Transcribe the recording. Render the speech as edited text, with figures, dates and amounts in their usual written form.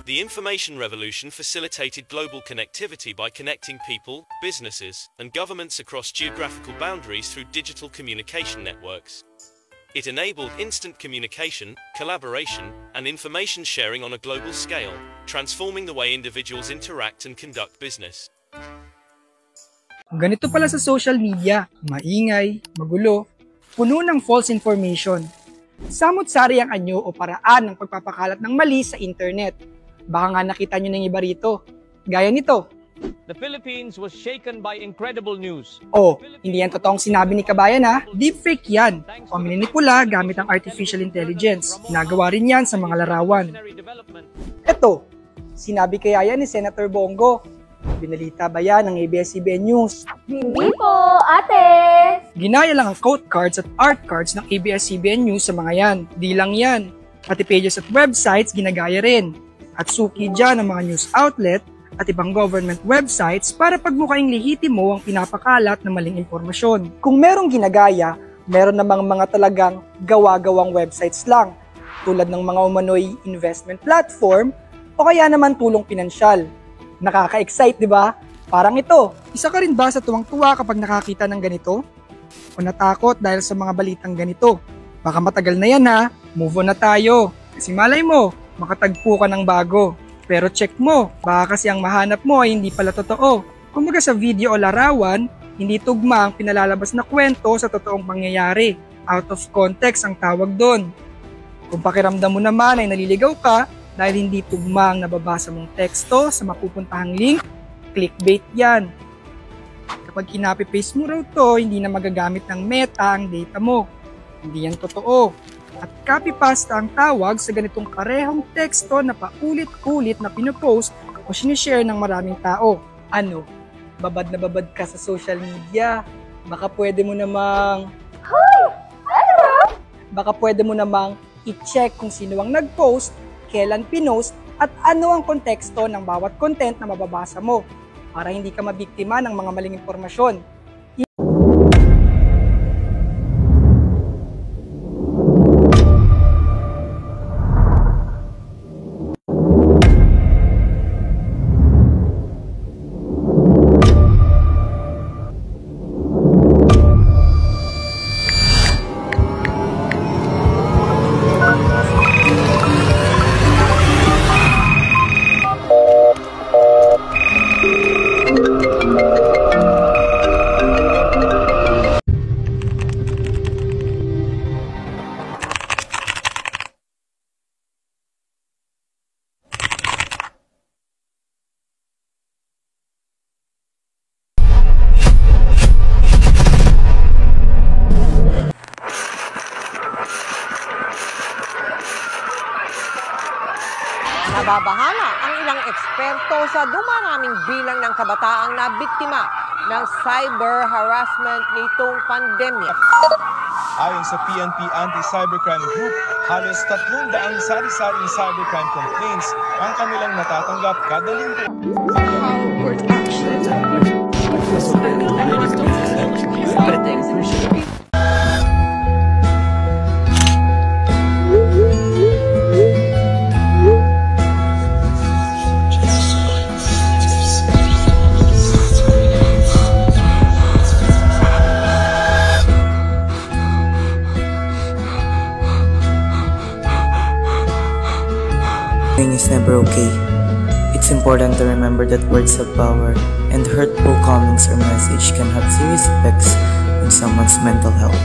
The information revolution facilitated global connectivity by connecting people, businesses, and governments across geographical boundaries through digital communication networks. It enabled instant communication, collaboration, and information sharing on a global scale, transforming the way individuals interact and conduct business. Ganito pala sa social media, maingay, magulo, puno ng false information. Samot-sari ang anyo o paraan ng pagpapakalat ng mali sa internet. Baka nga nakita nyo ng iba rito. Gaya nito. The Philippines was shaken by incredible news. Oh, hindi yan totoong sinabi ni Kabayan ha. Deepfake yan. O mininipula gamit ang artificial intelligence. Nagawa rin yan sa mga larawan. Ito, sinabi kaya yan ni Senator Bongo. Binalita ba yan ng ABS-CBN News? Hindi po, ate! Ginaya lang ang quote cards at art cards ng ABS-CBN News sa mga yan. Di lang yan. Pati pages at websites ginagaya rin. At suki dyan ng mga news outlet at ibang government websites para pagmukhang lehitimo ang pinapakalat ng maling impormasyon. Kung merong ginagaya, meron namang mga talagang gawa-gawang websites lang, tulad ng mga umano'y investment platform o kaya naman tulong pinansyal. Nakaka-excite, di ba? Parang ito. Isa ka rin ba sa tuwang-tuwa kapag nakakita ng ganito? O natakot dahil sa mga balitang ganito? Baka matagal na yan ha, move on na tayo. Kasi malay mo, makatagpo ka ng bago. Pero check mo, baka kasi ang mahanap mo ay hindi pala totoo. Kumbaga sa video o larawan, hindi tugma ang pinalalabas na kwento sa totoong pangyayari. Out of context ang tawag doon. Kung pakiramdam mo naman ay naliligaw ka dahil hindi tugma ang nababasa mong teksto sa mapupuntahang link, clickbait yan. Kapag kinapi-paste mo raw to, hindi na magagamit ng Meta ang data mo. Hindi yan totoo. At copy-pasta ang tawag sa ganitong karehong teksto na paulit-ulit na pinupost o sinishare ng maraming tao. Ano? Babad na babad ka sa social media? Baka pwede mo namang... Hoy! Ano? Baka pwede mo namang i-check kung sino ang nag-post, kailan pinost, at ano ang konteksto ng bawat content na mababasa mo para hindi ka mabiktima ng mga maling impormasyon. Nababahala ang ilang eksperto sa dumaraming bilang ng kabataang na biktima ng cyber harassment nitong pandemya. Ayon sa PNP Anti-Cybercrime Group, halos 300 sari-saring cybercrime complaints ang kanilang natatanggap kada linggo. Is never okay. It's important to remember that words have power, and hurtful comments or message can have serious effects on someone's mental health.